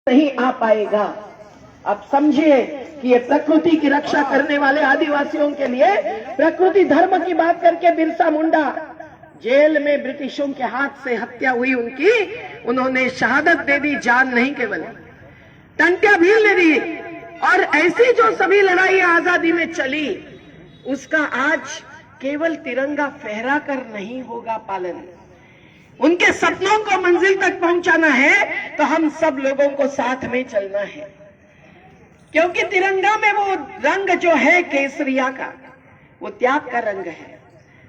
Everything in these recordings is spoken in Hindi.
नहीं आ पाएगा। आप समझिए कि ये प्रकृति की रक्षा करने वाले आदिवासियों के लिए प्रकृति धर्म की बात करके बिरसा मुंडा जेल में ब्रिटिशों के हाथ से हत्या हुई उनकी, उन्होंने शहादत दे दी, जान नहीं केवल टंट्या भी ले दी। और ऐसी जो सभी लड़ाइयां आजादी में चली उसका आज केवल तिरंगा फहरा कर नहीं होगा पालन। उनके सपनों को मंजिल तक पहुंचाना है तो हम सब लोगों को साथ में चलना है, क्योंकि तिरंगा में वो रंग जो है केसरिया का वो त्याग का रंग है,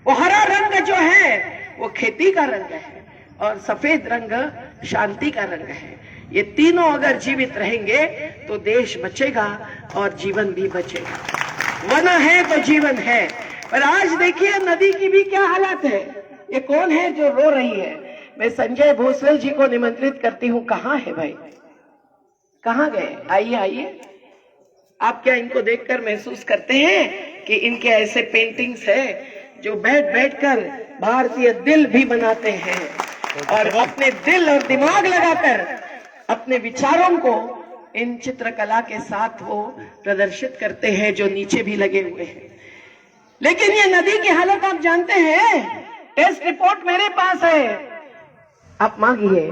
वो हरा रंग जो है वो खेती का रंग है, और सफेद रंग शांति का रंग है। ये तीनों अगर जीवित रहेंगे तो देश बचेगा और जीवन भी बचेगा। वन है तो जीवन है। पर आज देखिए नदी की भी क्या हालत है। ये कौन है जो रो रही है? मैं संजय भोसले जी को निमंत्रित करती हूँ। कहाँ है भाई, कहाँ गए? आइए आइए। आप क्या इनको देखकर महसूस करते हैं कि इनके ऐसे पेंटिंग्स है जो बैठ बैठकर भारतीय दिल भी बनाते हैं और अपने दिल और दिमाग लगाकर अपने विचारों को इन चित्रकला के साथ वो प्रदर्शित करते हैं जो नीचे भी लगे हुए हैं। लेकिन ये नदी की हालत आप जानते हैं। टेस्ट रिपोर्ट मेरे पास है, आप मांगिए।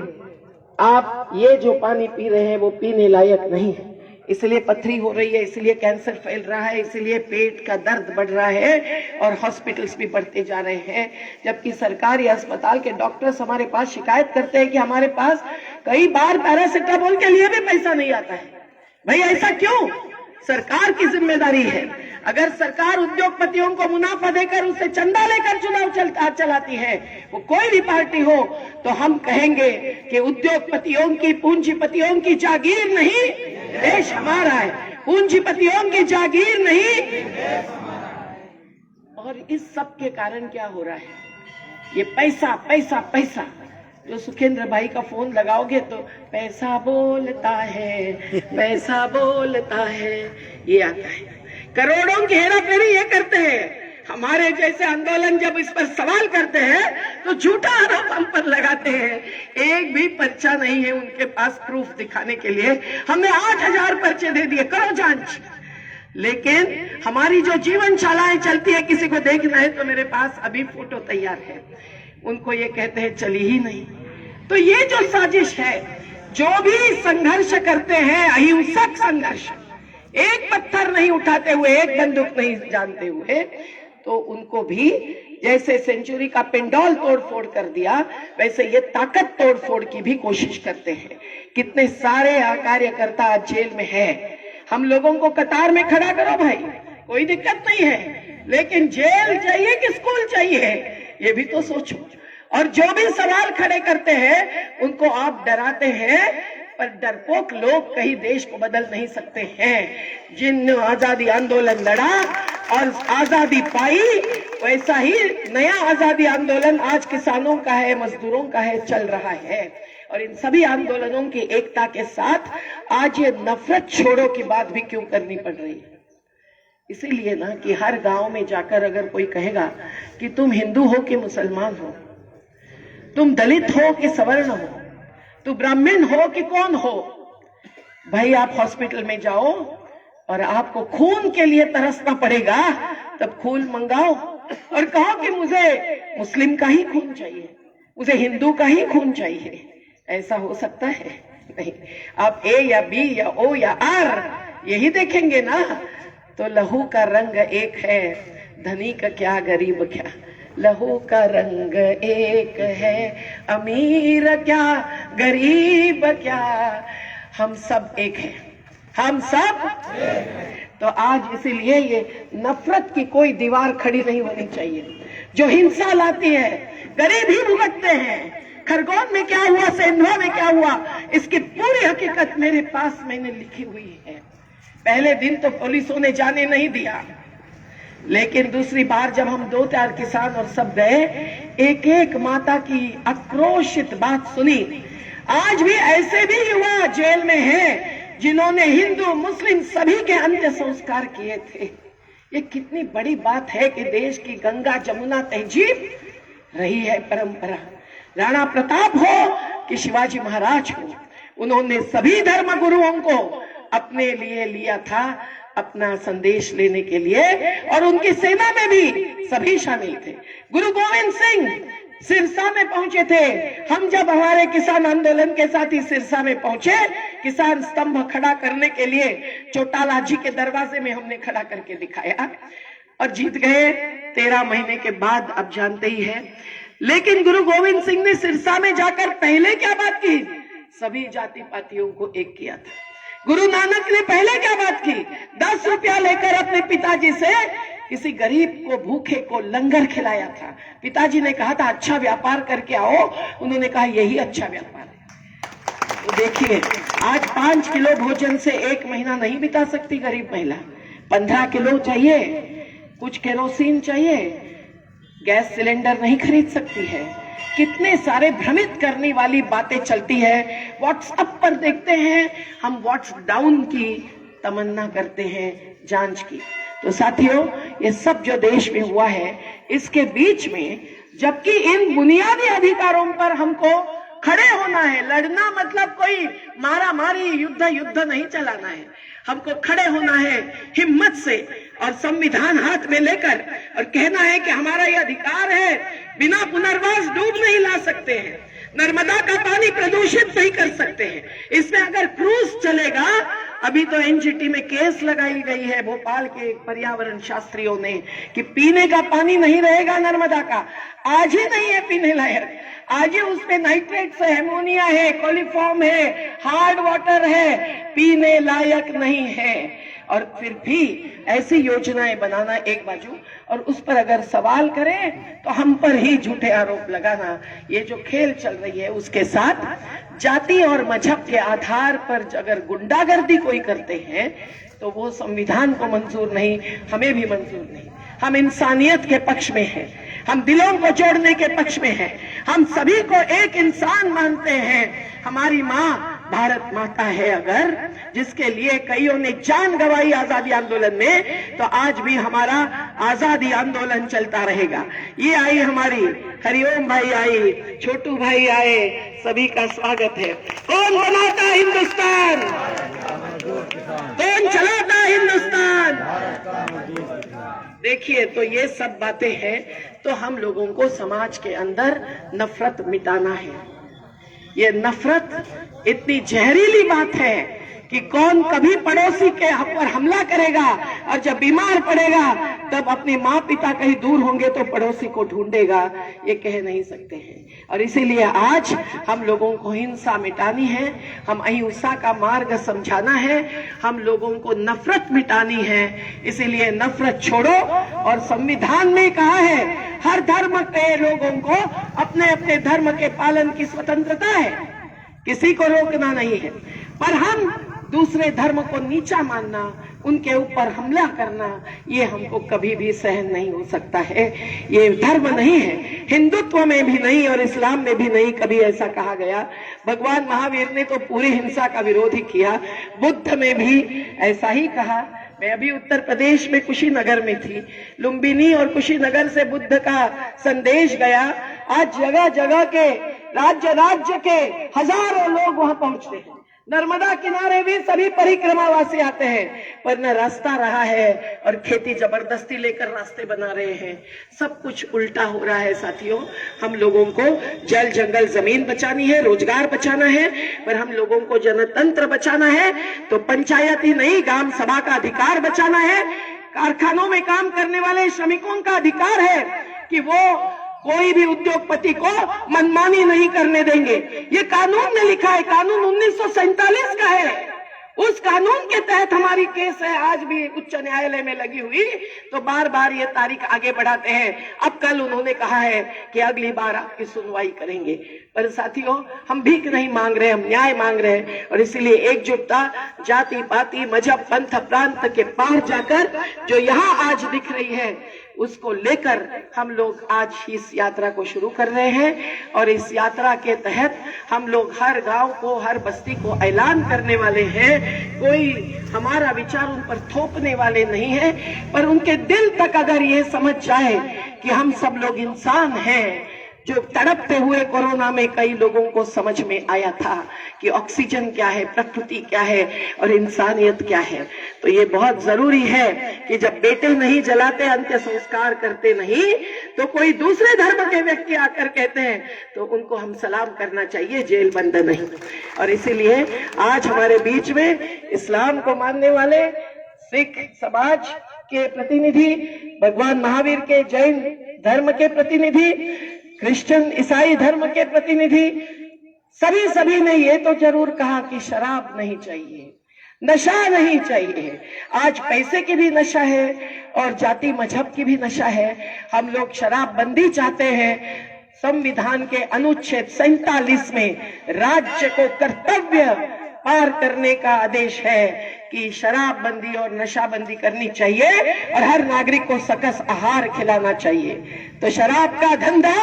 आप ये जो पानी पी रहे हैं वो पीने लायक नहीं है, इसलिए पथरी हो रही है, इसलिए कैंसर फैल रहा है, इसलिए पेट का दर्द बढ़ रहा है और हॉस्पिटल्स भी बढ़ते जा रहे हैं। जबकि सरकारी अस्पताल के डॉक्टर्स हमारे पास शिकायत करते हैं कि हमारे पास कई बार पैरासिटामोल के लिए भी पैसा नहीं आता है। भाई ऐसा क्यों? सरकार की जिम्मेदारी है। अगर सरकार उद्योगपतियों को मुनाफा देकर उससे चंदा लेकर चुनाव चलाती है, वो कोई भी पार्टी हो, तो हम कहेंगे कि उद्योगपतियों की, पूंजीपतियों की जागीर नहीं, देश हमारा है। पूंजीपतियों की जागीर नहीं। और इस सब के कारण क्या हो रहा है? ये पैसा पैसा पैसा। जो सुखेंद्र भाई का फोन लगाओगे तो पैसा बोलता है, पैसा बोलता है, ये आता है। करोड़ों की हेराफेरी ये करते हैं। हमारे जैसे आंदोलन जब इस पर सवाल करते हैं तो झूठा आरोप हम पर लगाते हैं। एक भी पर्चा नहीं है उनके पास प्रूफ दिखाने के लिए। हमने 8000 पर्चे दे दिए, करो जांच। लेकिन हमारी जो जीवनशालाएं चलती है, किसी को देखना है तो मेरे पास अभी फोटो तैयार है, उनको ये कहते हैं चली ही नहीं। तो ये जो साजिश है, जो भी संघर्ष करते हैं, अहिंसक संघर्ष, एक पत्थर नहीं उठाते हुए, एक बंदूक नहीं जानते हुए, तो उनको भी जैसे सेंचुरी का पेंडोल तोड़फोड़ कर दिया, वैसे ये ताकत तोड़फोड़ की भी कोशिश करते हैं। कितने सारे कार्यकर्ता आज जेल में है। हम लोगों को कतार में खड़ा करो भाई, कोई दिक्कत नहीं है, लेकिन जेल चाहिए कि स्कूल चाहिए, ये भी तो सोचो। और जो भी सवाल खड़े करते हैं उनको आप डराते हैं, पर डरपोक लोग कहीं देश को बदल नहीं सकते हैं। जिन आजादी आंदोलन लड़ा और आजादी पाई, वैसा ही नया आजादी आंदोलन आज किसानों का है, मजदूरों का है, चल रहा है। और इन सभी आंदोलनों की एकता के साथ आज ये नफरत छोड़ो की बात भी क्यों करनी पड़ रही है? इसीलिए ना कि हर गांव में जाकर अगर कोई कहेगा कि तुम हिंदू हो कि मुसलमान हो, तुम दलित हो कि सवर्ण हो, तू ब्राह्मण हो कि कौन हो, भाई आप हॉस्पिटल में जाओ और आपको खून के लिए तरसना पड़ेगा, तब खून मंगाओ और कहो कि मुझे मुस्लिम का ही खून चाहिए, मुझे हिंदू का ही खून चाहिए। ऐसा हो सकता है? नहीं। आप ए या बी या ओ या आर यही देखेंगे ना, तो लहू का रंग एक है, धनी का क्या गरीब क्या। लहू का रंग एक है, अमीर क्या गरीब क्या, हम सब एक हैं, हम सब। तो आज इसीलिए ये नफरत की कोई दीवार खड़ी नहीं होनी चाहिए जो हिंसा लाती है। गरीब ही भुगतते हैं। खरगोन में क्या हुआ, सेंधवा में क्या हुआ, इसकी पूरी हकीकत मेरे पास मैंने लिखी हुई है। पहले दिन तो पुलिसों ने जाने नहीं दिया, लेकिन दूसरी बार जब हम 2-4 किसान और सब गए, एक एक माता की आक्रोशित बात सुनी। आज भी ऐसे भी युवा जेल में हैं जिन्होंने हिंदू मुस्लिम सभी के अंत्य संस्कार किए थे। ये कितनी बड़ी बात है कि देश की गंगा जमुना तहजीब रही है परंपरा। राणा प्रताप हो कि शिवाजी महाराज हो, उन्होंने सभी धर्म गुरुओं को अपने लिए लिया था, अपना संदेश लेने के लिए, और उनकी सेना में भी सभी शामिल थे। गुरु गोविंद सिंह सिरसा में पहुंचे थे। हम जब हमारे किसान आंदोलन के साथ ही सिरसा में पहुंचे, किसान स्तंभ खड़ा करने के लिए चौटाला जी के दरवाजे में हमने खड़ा करके दिखाया और जीत गए 13 महीने के बाद, अब जानते ही है। लेकिन गुरु गोविंद सिंह ने सिरसा में जाकर पहले क्या बात की? सभी जाति पातियों को एक किया था। गुरु नानक ने पहले क्या बात की? 10 रुपया लेकर अपने पिताजी से किसी गरीब को, भूखे को लंगर खिलाया था। पिताजी ने कहा था अच्छा व्यापार करके आओ, उन्होंने कहा यही अच्छा व्यापार है। तो देखिए, आज 5 किलो भोजन से 1 महीना नहीं बिता सकती गरीब महिला। 15 किलो चाहिए, कुछ केरोसिन चाहिए, गैस सिलेंडर नहीं खरीद सकती है। कितने सारे भ्रमित करने वाली बातें चलती है। व्हाट्सएप पर देखते हैं हम, व्हाट्स डाउन की तमन्ना करते हैं, जांच की। तो साथियों, ये सब जो देश में हुआ है, इसके बीच में जबकि इन बुनियादी अधिकारों पर हमको खड़े होना है, लड़ना मतलब कोई मारा मारी, युद्ध नहीं चलाना है। हमको खड़े होना है हिम्मत से और संविधान हाथ में लेकर और कहना है कि हमारा ये अधिकार है। बिना पुनर्वास डूब नहीं ला सकते हैं, नर्मदा का पानी प्रदूषित नहीं कर सकते हैं। इसमें अगर क्रूज चलेगा, अभी तो एनजीटी में केस लगाई गई है भोपाल के पर्यावरण शास्त्रियों ने कि पीने का पानी नहीं रहेगा नर्मदा का। आज ही नहीं है पीने लायक, आज ही उसमें नाइट्रेट्स है, एमोनिया है, कोलिफॉर्म है, हार्ड वाटर है, पीने लायक नहीं है। और फिर भी ऐसी योजनाएं बनाना एक बाजू, और उस पर अगर सवाल करें तो हम पर ही झूठे आरोप लगाना। ये जो खेल चल रही है, उसके साथ जाति और मजहब के आधार पर अगर गुंडागर्दी कोई करते हैं तो वो संविधान को मंजूर नहीं, हमें भी मंजूर नहीं। हम इंसानियत के पक्ष में हैं, हम दिलों को जोड़ने के पक्ष में हैं, हम सभी को एक इंसान मानते हैं। हमारी माँ भारत माता है अगर, जिसके लिए कईयों ने जान गंवाई आजादी आंदोलन में, तो आज भी हमारा आजादी आंदोलन चलता रहेगा। ये आई हमारी हरिओम भाई आई, छोटू भाई आए, सभी का स्वागत है। कौन बनाता हिंदुस्तान? कौन चलाता हिंदुस्तान? देखिए, तो ये सब बातें हैं। तो हम लोगों को समाज के अंदर नफरत मिटाना है। ये नफरत इतनी जहरीली बात है कि कौन कभी पड़ोसी के पर हमला करेगा और जब बीमार पड़ेगा तब अपने माँ पिता कहीं दूर होंगे तो पड़ोसी को ढूंढेगा, ये कह नहीं सकते हैं। और इसीलिए आज हम लोगों को हिंसा मिटानी है, हम अहिंसा का मार्ग समझाना है, हम लोगों को नफरत मिटानी है। इसीलिए नफरत छोड़ो, और संविधान में कहा है हर धर्म के लोगों को अपने अपने धर्म के पालन की स्वतंत्रता है, किसी को रोकना नहीं है। पर हम दूसरे धर्म को नीचा मानना, उनके ऊपर हमला करना, ये हमको कभी भी सहन नहीं हो सकता है। ये धर्म नहीं है, हिंदुत्व में भी नहीं और इस्लाम में भी नहीं कभी ऐसा कहा गया। भगवान महावीर ने तो पूरी हिंसा का विरोध ही किया, बुद्ध में भी ऐसा ही कहा। मैं अभी उत्तर प्रदेश में कुशीनगर में थी, लुम्बिनी और कुशीनगर से बुद्ध का संदेश गया। आज जगह जगह के, राज्य राज्य के हजारों लोग वहां पहुंचते हैं। नर्मदा किनारे भी सभी परिक्रमावासी आते हैं, पर न रास्ता रहा है और खेती जबरदस्ती लेकर रास्ते बना रहे हैं। सब कुछ उल्टा हो रहा है साथियों। हम लोगों को जल जंगल जमीन बचानी है, रोजगार बचाना है, पर हम लोगों को जनतंत्र बचाना है तो पंचायत ही नहीं, ग्राम सभा का अधिकार बचाना है। कारखानों में काम करने वाले श्रमिकों का अधिकार है कि वो कोई भी उद्योगपति को मनमानी नहीं करने देंगे। ये कानून में लिखा है, कानून 1947 का है। उस कानून के तहत हमारी केस है, आज भी उच्च न्यायालय में लगी हुई। तो बार बार ये तारीख आगे बढ़ाते हैं। अब कल उन्होंने कहा है कि अगली बार आपकी सुनवाई करेंगे। पर साथियों, हम भीख नहीं मांग रहे, हम न्याय मांग रहे हैं। और इसलिए एकजुटता, जाति पाति मजहब पंथ प्रांत के पार जाकर जो यहाँ आज दिख रही है, उसको लेकर हम लोग आज इस यात्रा को शुरू कर रहे हैं। और इस यात्रा के तहत हम लोग हर गांव को, हर बस्ती को ऐलान करने वाले हैं। कोई हमारा विचार उन पर थोपने वाले नहीं है, पर उनके दिल तक अगर ये समझ जाए कि हम सब लोग इंसान हैं, जो तड़पते हुए कोरोना में कई लोगों को समझ में आया था कि ऑक्सीजन क्या है, प्रकृति क्या है और इंसानियत क्या है। तो ये बहुत जरूरी है कि जब बेटे नहीं जलाते, अंत्य संस्कार करते नहीं, तो कोई दूसरे धर्म के व्यक्ति आकर कहते हैं तो उनको हम सलाम करना चाहिए, जेल बंद नहीं। और इसीलिए आज हमारे बीच में इस्लाम को मानने वाले सिख समाज के प्रतिनिधि, भगवान महावीर के जैन धर्म के प्रतिनिधि, क्रिश्चियन ईसाई धर्म के प्रतिनिधि, सभी ने ये तो जरूर कहा कि शराब नहीं चाहिए, नशा नहीं चाहिए। आज पैसे की भी नशा है और जाति मजहब की भी नशा है। हम लोग शराब बंदी चाहते हैं। संविधान के अनुच्छेद 47 में राज्य को कर्तव्य पार करने का आदेश है कि शराब बंदी और नशाबंदी करनी चाहिए और हर नागरिक को सकस आहार खिलाना चाहिए। तो शराब का धंधा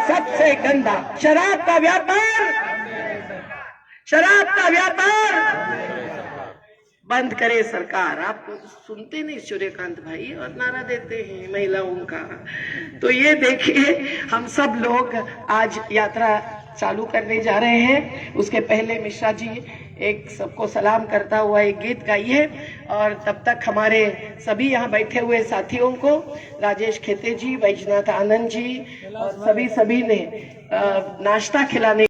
सबसे गंदा, शराब का व्यापार बंद करे सरकार। आप सुनते नहीं सूर्यकांत भाई, और नारा देते हैं महिलाओं का। तो ये देखिए, हम सब लोग आज यात्रा चालू करने जा रहे हैं। उसके पहले मिश्रा जी एक सबको सलाम करता हुआ एक गीत गाइए, और तब तक हमारे सभी यहाँ बैठे हुए साथियों को, राजेश खेते जी, बैजनाथ आनंद जी और सभी ने नाश्ता खिलाने